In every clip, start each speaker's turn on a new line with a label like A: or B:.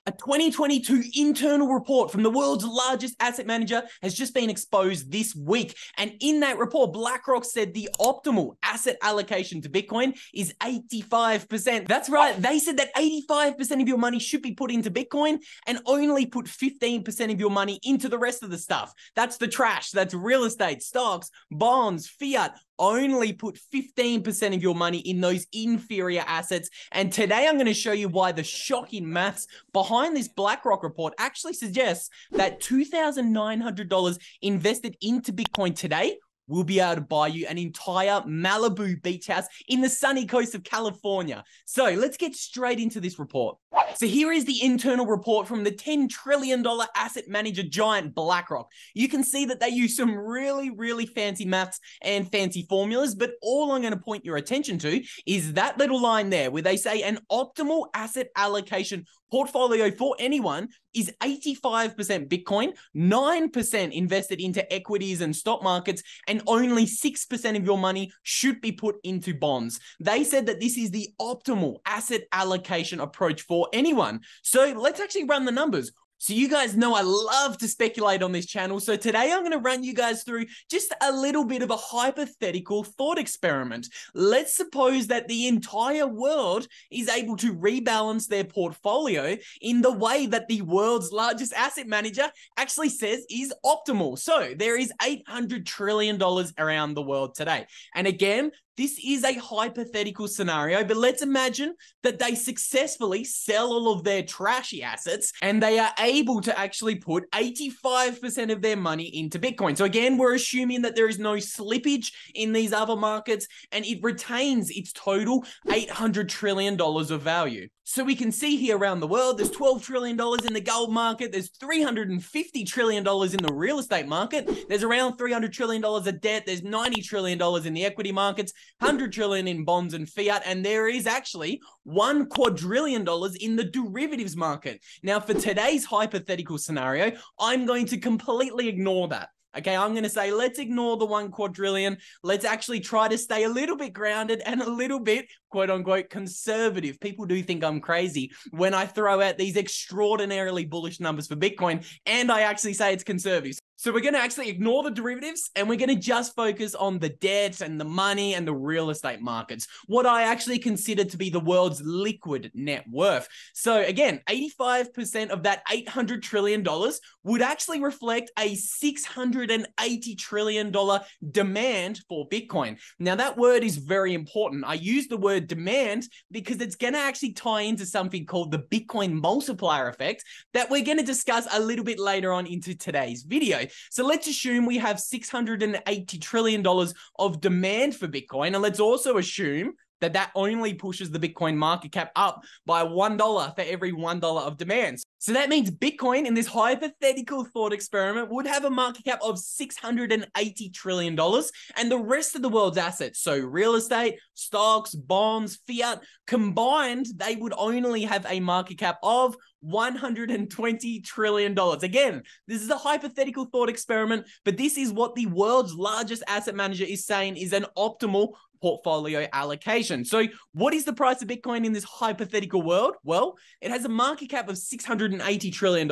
A: A 2022 internal report from the world's largest asset manager has just been exposed this week. And in that report, BlackRock said the optimal asset allocation to Bitcoin is 85%. That's right. They said that 85% of your money should be put into Bitcoin and only put 15% of your money into the rest of the stuff. That's the trash. That's real estate, stocks, bonds, fiat. Only put 15% of your money in those inferior assets. And today I'm going to show you why the shocking maths behind this BlackRock report actually suggests that $2,900 invested into Bitcoin today will be able to buy you an entire Malibu beach house in the sunny coast of California. So let's get straight into this report. So here is the internal report from the $10 trillion asset manager giant BlackRock. You can see that they use some really fancy maths and fancy formulas, but all I'm going to point your attention to is that little line there where they say an optimal asset allocation portfolio for anyone is 85% Bitcoin, 9% invested into equities and stock markets, and only 6% of your money should be put into bonds. They said that this is the optimal asset allocation approach for anyone. So let's actually run the numbers. So you guys know I love to speculate on this channel. So today I'm going to run you guys through just a little bit of a hypothetical thought experiment. Let's suppose that the entire world is able to rebalance their portfolio in the way that the world's largest asset manager actually says is optimal. So there is $800 trillion around the world today. And again, this is a hypothetical scenario, but let's imagine that they successfully sell all of their trashy assets and they are able to actually put 85% of their money into Bitcoin. So again, we're assuming that there is no slippage in these other markets and it retains its total $800 trillion of value. So we can see here around the world, there's $12 trillion in the gold market. There's $350 trillion in the real estate market. There's around $300 trillion of debt. There's $90 trillion in the equity markets, $100 trillion in bonds and fiat. And there is actually $1 quadrillion in the derivatives market. Now, for today's hypothetical scenario, I'm going to completely ignore that. Okay, I'm going to say, let's ignore the $1 quadrillion. Let's actually try to stay a little bit grounded and a little bit, quote unquote, conservative. People do think I'm crazy when I throw out these extraordinarily bullish numbers for Bitcoin and I actually say it's conservative. So we're going to actually ignore the derivatives and we're going to just focus on the debt and the money and the real estate markets, what I actually consider to be the world's liquid net worth. So again, 85% of that $800 trillion would actually reflect a $680 trillion demand for Bitcoin. Now that word is very important. I use the word demand because it's going to actually tie into something called the Bitcoin multiplier effect that we're going to discuss a little bit later on into today's video. So let's assume we have $680 trillion of demand for Bitcoin. And let's also assume that that only pushes the Bitcoin market cap up by $1 for every $1 of demand. So that means Bitcoin in this hypothetical thought experiment would have a market cap of $680 trillion and the rest of the world's assets, so real estate, stocks, bonds, fiat, combined, they would only have a market cap of $120 trillion. Again, this is a hypothetical thought experiment, but this is what the world's largest asset manager is saying is an optimal portfolio allocation. So what is the price of Bitcoin in this hypothetical world? Well, it has a market cap of $680 trillion.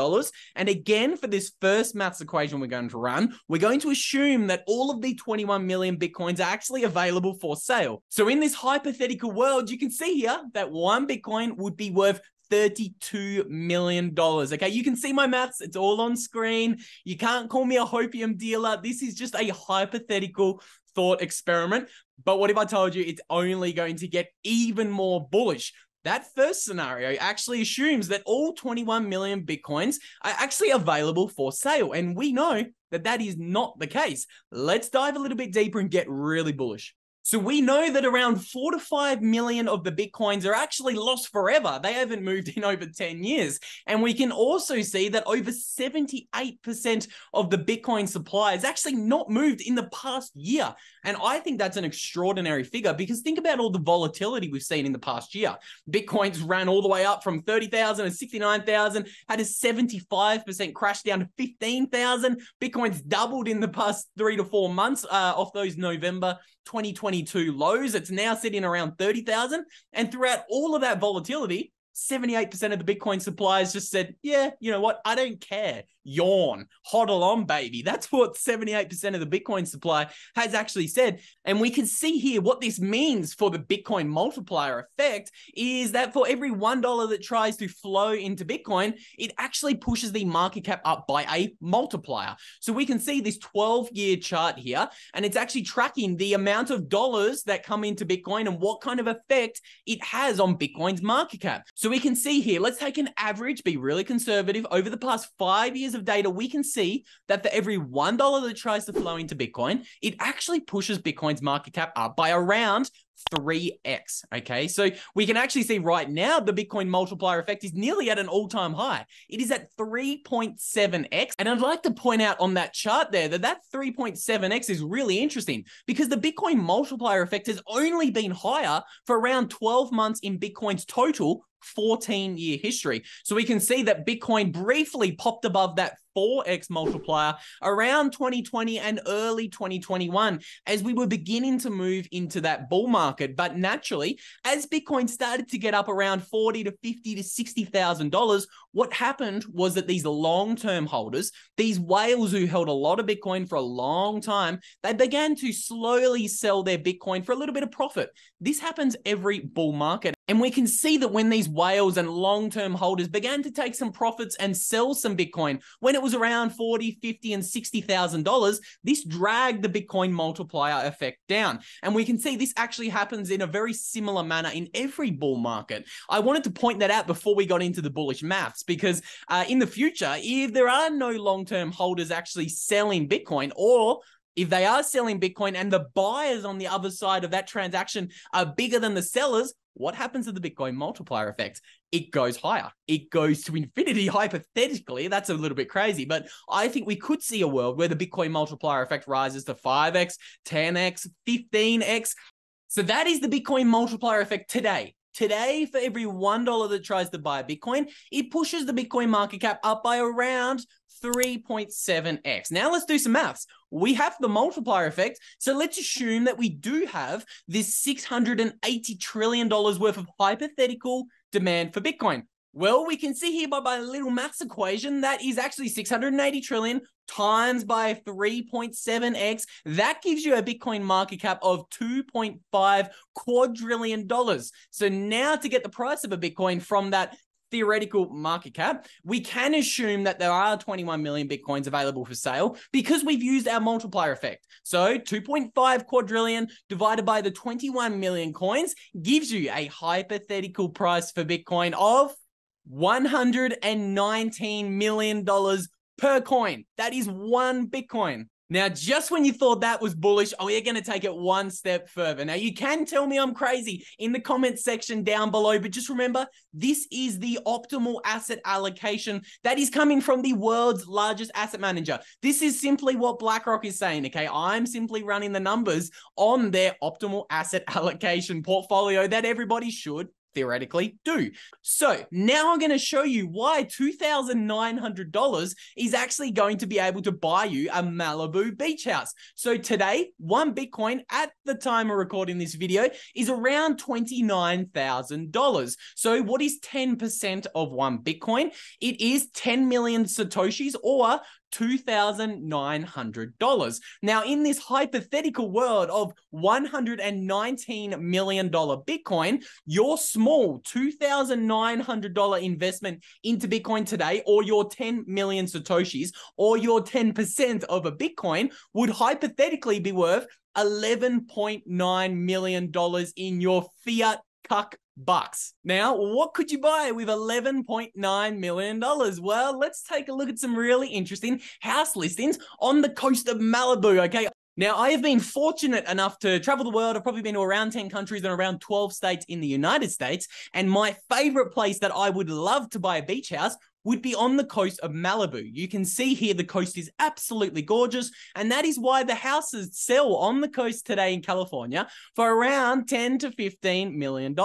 A: And again, for this first maths equation we're going to run, we're going to assume that all of the 21 million Bitcoins are actually available for sale. So in this hypothetical world, you can see here that one Bitcoin would be worth $32 million. Okay, you can see my maths. It's all on screen. You can't call me a hopium dealer. This is just a hypothetical thought experiment. But what if I told you it's only going to get even more bullish? That first scenario actually assumes that all 21 million Bitcoins are actually available for sale. And we know that that is not the case. Let's dive a little bit deeper and get really bullish. So we know that around 4 to 5 million of the Bitcoins are actually lost forever. They haven't moved in over 10 years. And we can also see that over 78% of the Bitcoin supply has actually not moved in the past year. And I think that's an extraordinary figure because think about all the volatility we've seen in the past year. Bitcoins ran all the way up from 30,000 and 69,000, had a 75% crash down to 15,000. Bitcoin's doubled in the past 3 to 4 months off those November 2022 lows. It's now sitting around 30,000. And throughout all of that volatility, 78% of the Bitcoin suppliers just said, yeah, you know what? I don't care. Yawn. Hodl on, baby. That's what 78% of the Bitcoin supply has actually said. And we can see here what this means for the Bitcoin multiplier effect is that for every $1 that tries to flow into Bitcoin, it actually pushes the market cap up by a multiplier. So we can see this 12-year chart here, and it's actually tracking the amount of dollars that come into Bitcoin and what kind of effect it has on Bitcoin's market cap. So we can see here, let's take an average, be really conservative. Over the past 5 years of data, we can see that for every $1 that tries to flow into Bitcoin, it actually pushes Bitcoin's market cap up by around 3x. Okay, so we can actually see right now the Bitcoin multiplier effect is nearly at an all-time high. It is at 3.7x. And I'd like to point out on that chart there that 3.7x is really interesting because the Bitcoin multiplier effect has only been higher for around 12 months in Bitcoin's total 14-year history. So we can see that Bitcoin briefly popped above that 4x multiplier around 2020 and early 2021 as we were beginning to move into that bull market. But naturally, as Bitcoin started to get up around $40 to $50 to $60,000, what happened was that these long-term holders, these whales who held a lot of Bitcoin for a long time, they began to slowly sell their Bitcoin for a little bit of profit. This happens every bull market. And we can see that when these whales and long-term holders began to take some profits and sell some Bitcoin, when it was around $40, $50, and $60,000, this dragged the Bitcoin multiplier effect down. And we can see this actually happens in a very similar manner in every bull market. I wanted to point that out before we got into the bullish maths, because in the future, if there are no long-term holders actually selling Bitcoin, or if they are selling Bitcoin and the buyers on the other side of that transaction are bigger than the sellers, what happens to the Bitcoin multiplier effect? It goes higher. It goes to infinity, hypothetically. That's a little bit crazy, but I think we could see a world where the Bitcoin multiplier effect rises to 5x, 10x, 15x. So that is the Bitcoin multiplier effect today. Today, for every $1 that tries to buy Bitcoin, it pushes the Bitcoin market cap up by around 3.7x. Now let's do some maths. We have the multiplier effect, so let's assume that we do have this $680 trillion worth of hypothetical demand for Bitcoin. Well, we can see here by my little maths equation that is actually 680 trillion times by 3.7x. That gives you a Bitcoin market cap of $2.5 quadrillion. So now to get the price of a Bitcoin from that theoretical market cap, we can assume that there are 21 million Bitcoins available for sale because we've used our multiplier effect. So 2.5 quadrillion divided by the 21 million coins gives you a hypothetical price for Bitcoin of $119 million per coin. That is one Bitcoin. Now, just when you thought that was bullish, we're going to take it one step further. Now, you can tell me I'm crazy in the comment section down below, but just remember, this is the optimal asset allocation that is coming from the world's largest asset manager. This is simply what BlackRock is saying, okay? I'm simply running the numbers on their optimal asset allocation portfolio that everybody should theoretically do. So now I'm going to show you why $2,900 is actually going to be able to buy you a Malibu beach house. So today, one Bitcoin at the time of recording this video is around $29,000. So what is 10% of one Bitcoin? It is 10 million Satoshis, or $2,900. Now, in this hypothetical world of $119 million Bitcoin, your small $2,900 investment into Bitcoin today, or your 10 million Satoshis, or your 10% of a Bitcoin would hypothetically be worth $11.9 million in your fiat cuck bucks. Now, what could you buy with $11.9 million? Well, let's take a look at some really interesting house listings on the coast of Malibu, okay? Now, I have been fortunate enough to travel the world. I've probably been to around 10 countries and around 12 states in the United States. And my favorite place that I would love to buy a beach house would be on the coast of Malibu. You can see here the coast is absolutely gorgeous, and that is why the houses sell on the coast today in California for around $10 to $15 million.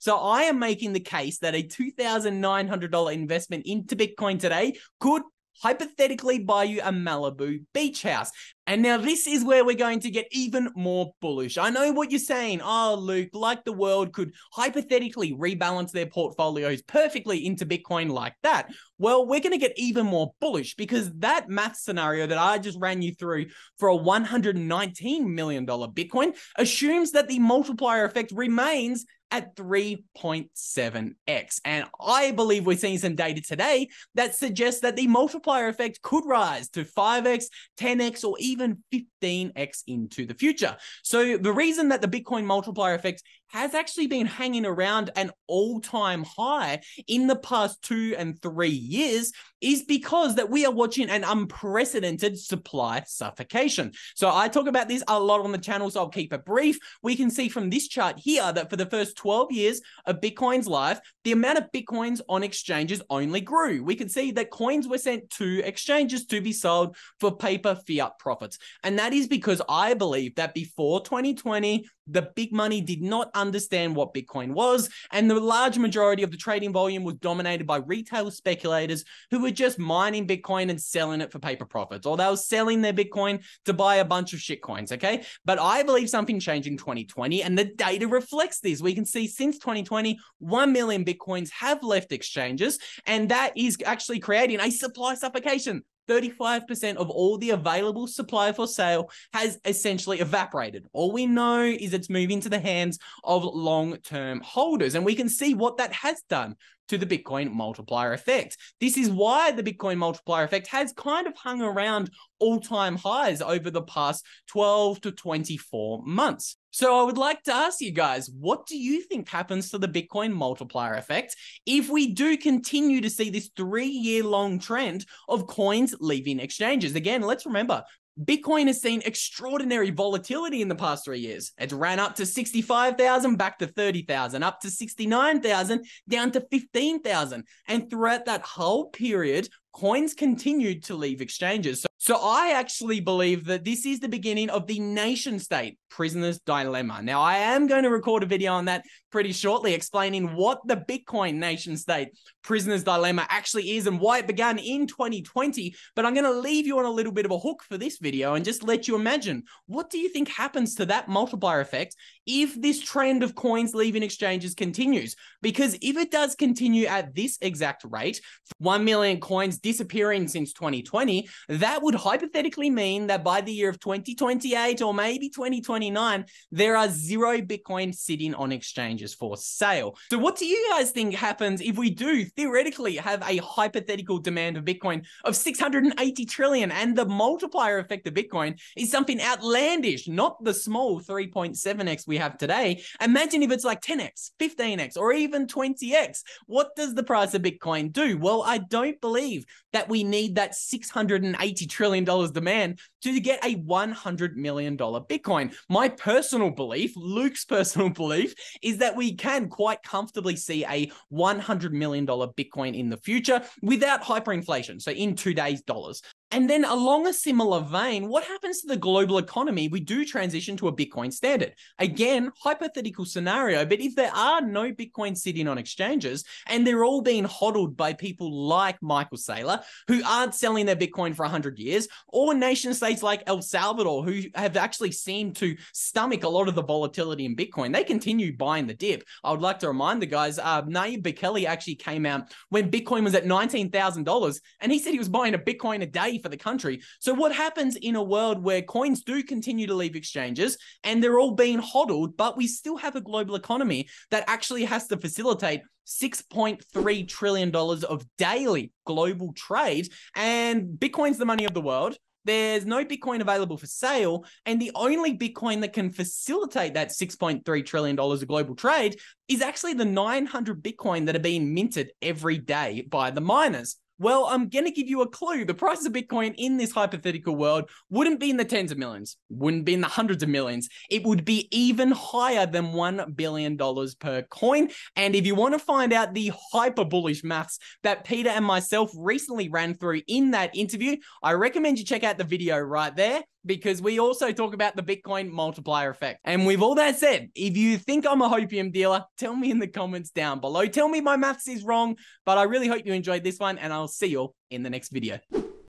A: So I am making the case that a $2,900 investment into Bitcoin today could hypothetically buy you a Malibu beach house. And now this is where we're going to get even more bullish. I know what you're saying. Oh, Luke, like the world could hypothetically rebalance their portfolios perfectly into Bitcoin like that. Well, we're going to get even more bullish because that math scenario that I just ran you through for a $119 million Bitcoin assumes that the multiplier effect remains at 3.7x. And I believe we're seeing some data today that suggests that the multiplier effect could rise to 5x, 10x, or even 15x into the future. So the reason that the Bitcoin multiplier effect has actually been hanging around an all-time high in the past 2 and 3 years is because that we are watching an unprecedented supply suffocation. So I talk about this a lot on the channel, so I'll keep it brief. We can see from this chart here that for the first 12 years of Bitcoin's life, the amount of Bitcoins on exchanges only grew. We can see that coins were sent to exchanges to be sold for paper fiat profits. And that is because I believe that before 2020, the big money did not understand what Bitcoin was, and the large majority of the trading volume was dominated by retail speculators who were just mining Bitcoin and selling it for paper profits, or they were selling their Bitcoin to buy a bunch of shit coins, okay? But I believe something changed in 2020, and the data reflects this. We can see since 2020, 1 million Bitcoins have left exchanges, and that is actually creating a supply suffocation. 35% of all the available supply for sale has essentially evaporated. All we know is it's moving to the hands of long-term holders. And we can see what that has done to the Bitcoin multiplier effect. This is why the Bitcoin multiplier effect has kind of hung around all-time highs over the past 12 to 24 months. So I would like to ask you guys, what do you think happens to the Bitcoin multiplier effect if we do continue to see this 3-year-long trend of coins leaving exchanges? Again, let's remember, Bitcoin has seen extraordinary volatility in the past 3 years. It's ran up to 65,000, back to 30,000, up to 69,000, down to 15,000. And throughout that whole period, coins continued to leave exchanges. So I actually believe that this is the beginning of the nation state prisoner's dilemma. Now, I am going to record a video on that pretty shortly, explaining what the Bitcoin nation state prisoner's dilemma actually is and why it began in 2020. But I'm going to leave you on a little bit of a hook for this video and just let you imagine, what do you think happens to that multiplier effect if this trend of coins leaving exchanges continues? Because if it does continue at this exact rate, 1 million coins disappearing since 2020, that would hypothetically mean that by the year of 2028 or maybe 2029, there are 0 Bitcoin sitting on exchanges for sale. So what do you guys think happens if we do theoretically have a hypothetical demand of Bitcoin of 680 trillion and the multiplier effect of Bitcoin is something outlandish, not the small 3.7x we have today? Imagine if it's like 10x, 15x, or even 20x. What does the price of Bitcoin do? Well, I don't believe that we need that $680 trillion demand to get a $100 million Bitcoin. My personal belief, Luke's personal belief, is that we can quite comfortably see a $100 million Bitcoin in the future without hyperinflation, so in today's dollars. And then along a similar vein, what happens to the global economy? We do transition to a Bitcoin standard. Again, hypothetical scenario, but if there are no Bitcoin sitting on exchanges and they're all being hodled by people like Michael Saylor, who aren't selling their Bitcoin for 100 years, or nation states like El Salvador, who have actually seemed to stomach a lot of the volatility in Bitcoin, they continue buying the dip. I would like to remind the guys, Nayib Bukele actually came out when Bitcoin was at $19,000, and he said he was buying a Bitcoin a day for the country. So what happens in a world where coins do continue to leave exchanges and they're all being hodled, but we still have a global economy that actually has to facilitate $6.3 trillion of daily global trade, and Bitcoin's the money of the world. There's no Bitcoin available for sale, and the only Bitcoin that can facilitate that $6.3 trillion of global trade is actually the 900 Bitcoin that are being minted every day by the miners. Well, I'm going to give you a clue. The price of Bitcoin in this hypothetical world wouldn't be in the tens of millions, wouldn't be in the hundreds of millions. It would be even higher than $1 billion per coin. And if you want to find out the hyper bullish maths that Peter and myself recently ran through in that interview, I recommend you check out the video right there. because we also talk about the Bitcoin multiplier effect. And with all that said, if you think I'm a hopium dealer, tell me in the comments down below. Tell me my maths is wrong, but I really hope you enjoyed this one, and I'll see you all in the next video.